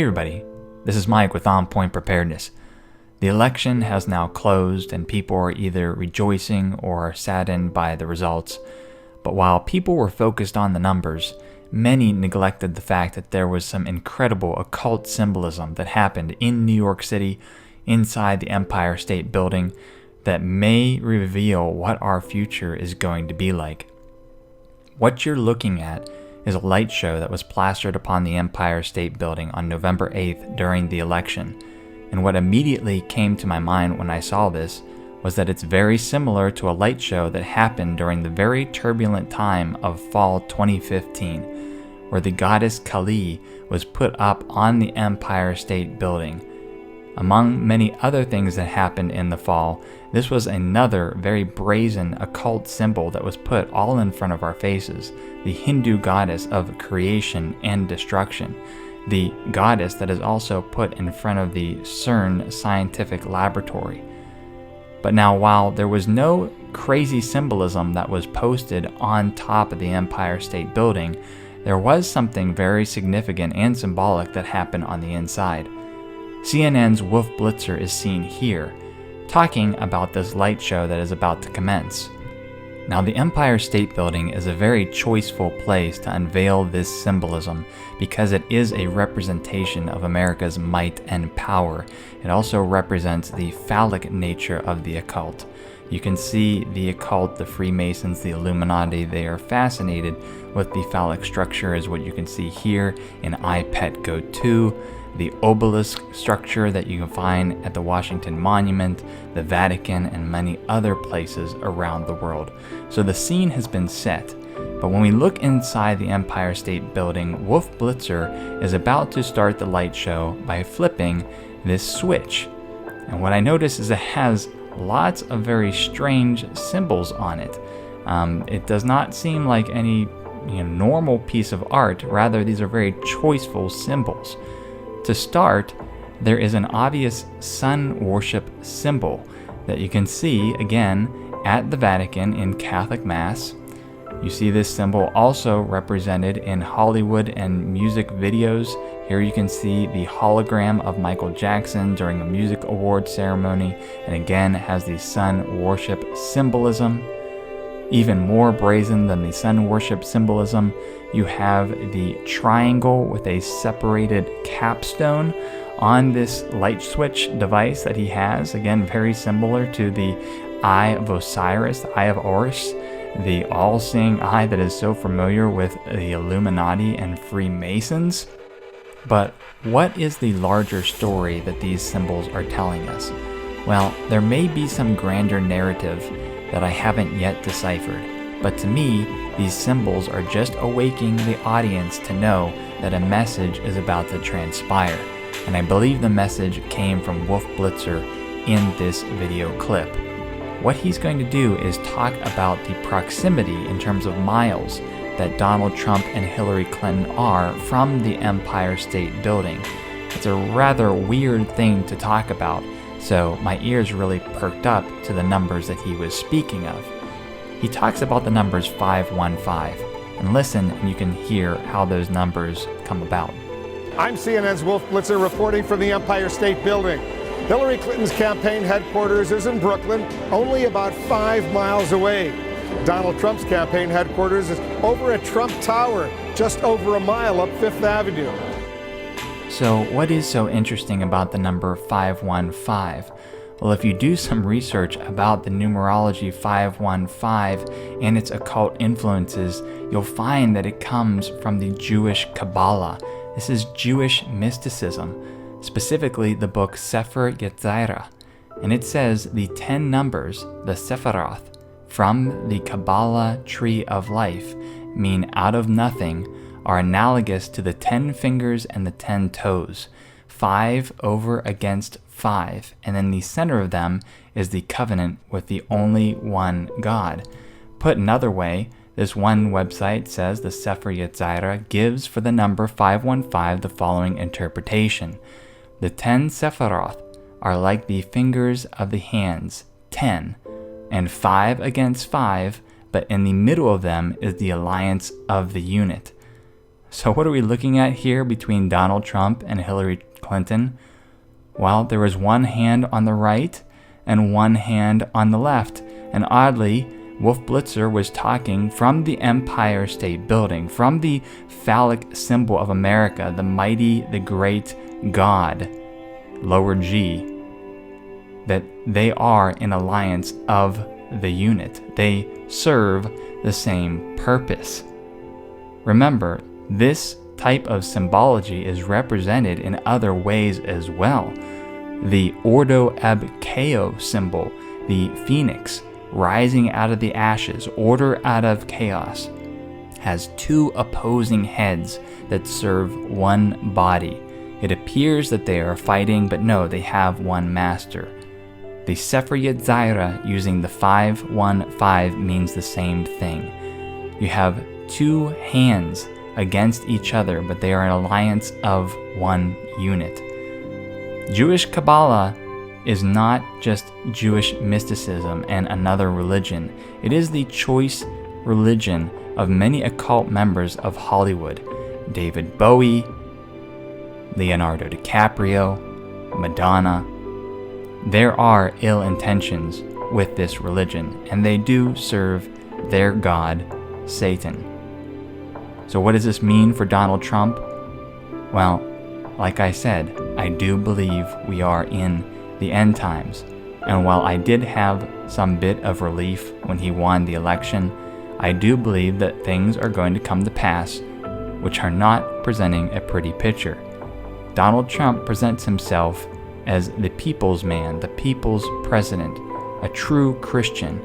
everybody, this is Mike with On Point Preparedness. The election has now closed and people are either rejoicing or saddened by the results. But while people were focused on the numbers, many neglected the fact that there was some incredible occult symbolism that happened in New York City, inside the Empire State Building, that may reveal what our future is going to be like. What you're looking at is a light show that was plastered upon the Empire State Building on November 8th during the election. And what immediately came to my mind when I saw this was that it's very similar to a light show that happened during the very turbulent time of fall 2015, where the goddess Kali was put up on the Empire State Building. Among many other things that happened in the fall, this was another very brazen occult symbol that was put all in front of our faces, the Hindu goddess of creation and destruction, the goddess that is also put in front of the CERN scientific laboratory. But now, while there was no crazy symbolism that was posted on top of the Empire State Building, there was something very significant and symbolic that happened on the inside. CNN's Wolf Blitzer is seen here, talking about this light show that is about to commence. Now, the Empire State Building is a very choiceful place to unveil this symbolism because it is a representation of America's might and power. It also represents the phallic nature of the occult. You can see the occult, the Freemasons, the Illuminati, they are fascinated with the phallic structure, is what you can see here in I Pet Go 2. The obelisk structure that you can find at the Washington Monument, the Vatican, and many other places around the world. So the scene has been set. But when we look inside the Empire State Building, Wolf Blitzer is about to start the light show by flipping this switch. And what I notice is it has lots of very strange symbols on it. It does not seem like any normal piece of art. Rather, these are very choiceful symbols. To start, there is an obvious sun worship symbol that you can see again at the Vatican in Catholic Mass. You see this symbol also represented in Hollywood and music videos. Here you can see the hologram of Michael Jackson during a music award ceremony, and again has the sun worship symbolism. Even more brazen than the sun worship symbolism, you have the triangle with a separated capstone on this light switch device that he has. Again, very similar to the Eye of Osiris, the Eye of Horus, the all-seeing eye that is so familiar with the Illuminati and Freemasons. But what is the larger story that these symbols are telling us? Well, there may be some grander narrative that I haven't yet deciphered, but to me, these symbols are just awakening the audience to know that a message is about to transpire, and I believe the message came from Wolf Blitzer in this video clip. What he's going to do is talk about the proximity in terms of miles that Donald Trump and Hillary Clinton are from the Empire State Building. It's a rather weird thing to talk about, so my ears really perked up to the numbers that he was speaking of. He talks about the numbers 515, and listen and you can hear how those numbers come about. I'm CNN's Wolf Blitzer reporting from the Empire State Building. Hillary Clinton's campaign headquarters is in Brooklyn, only about 5 miles away. Donald Trump's campaign headquarters is over at Trump Tower, just over a mile up Fifth Avenue. So what is so interesting about the number 515? Well, if you do some research about the numerology 515 and its occult influences, you'll find that it comes from the Jewish Kabbalah. This is Jewish mysticism, specifically the book Sefer Yetzirah. And it says the 10 numbers, the Sephiroth, from the Kabbalah tree of life, mean out of nothing, are analogous to the 10 fingers and the 10 toes, 5 over against 5, and in the center of them is the covenant with the only one God. Put another way, this one website says the Sefer Yetzirah gives for the number 515 the following interpretation. The 10 Sephiroth are like the fingers of the hands, 10, and 5 against 5, but in the middle of them is the alliance of the unit. So what are we looking at here between Donald Trump and Hillary Clinton? Well, there was one hand on the right and one hand on the left. And oddly, Wolf Blitzer was talking from the Empire State Building, from the phallic symbol of America, the mighty, the great God, lower G, that they are in alliance of the unit. They serve the same purpose. Remember, this type of symbology is represented in other ways as well. The Ordo ab Chao symbol, the phoenix rising out of the ashes, order out of chaos, has two opposing heads that serve one body. It appears that they are fighting, but no, they have one master. The Sefer Yetzirah using the 515 means the same thing. You have two hands against each other, but they are an alliance of one unit. Jewish Kabbalah is not just Jewish mysticism and another religion. It is the choice religion of many occult members of Hollywood. David Bowie, Leonardo DiCaprio, Madonna. There are ill intentions with this religion, and they do serve their god, Satan. So what does this mean for Donald Trump? Well, like I said, I do believe we are in the end times. And while I did have some bit of relief when he won the election, I do believe that things are going to come to pass which are not presenting a pretty picture. Donald Trump presents himself as the people's man, the people's president, a true Christian.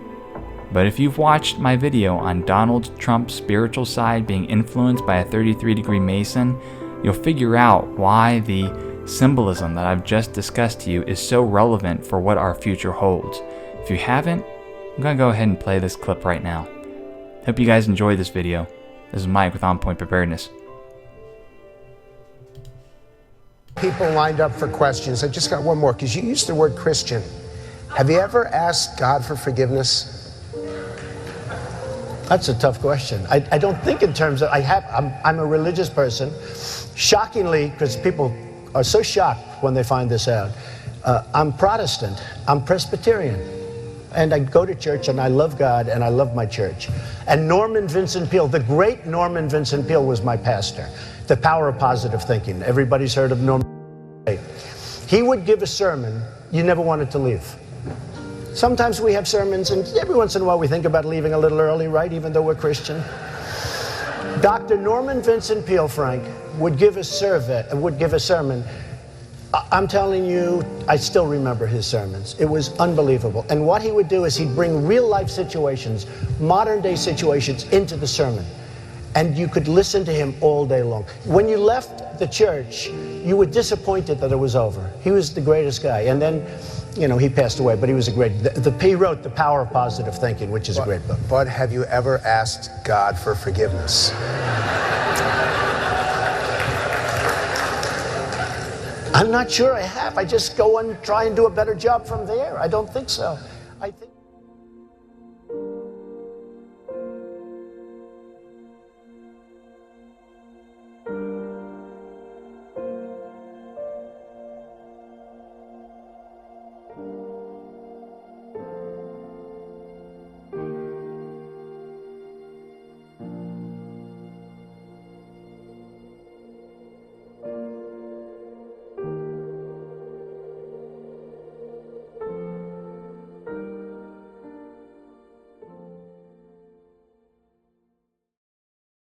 But if you've watched my video on Donald Trump's spiritual side being influenced by a 33-degree Mason, you'll figure out why the symbolism that I've just discussed to you is so relevant for what our future holds. If you haven't, I'm going to go ahead and play this clip right now. Hope you guys enjoyed this video. This is Mike with On Point Preparedness. People lined up for questions. I just got one more, because you used the word Christian. Have you ever asked God for forgiveness? That's a tough question. I don't think in terms of, I'm a religious person. Shockingly, because people are so shocked when they find this out, I'm Protestant, I'm Presbyterian. And I go to church and I love God and I love my church. And Norman Vincent Peale, the great Norman Vincent Peale was my pastor. The Power of Positive Thinking. Everybody's heard of Norman. He would give a sermon you never wanted to leave. Sometimes we have sermons, and every once in a while we think about leaving a little early, right, even though we're Christian. Dr. Norman Vincent Peale, Frank, would give a sermon. I'm telling you, I still remember his sermons. It was unbelievable. And what he would do is he'd bring real-life situations, modern-day situations, into the sermon. And you could listen to him all day long. When you left the church, you were disappointed that it was over. He was the greatest guy. And then, you know, he passed away, but he was a great... He wrote The Power of Positive Thinking, which is a great book. But have you ever asked God for forgiveness? I'm not sure I have. I just go and try and do a better job from there. I don't think so. I think...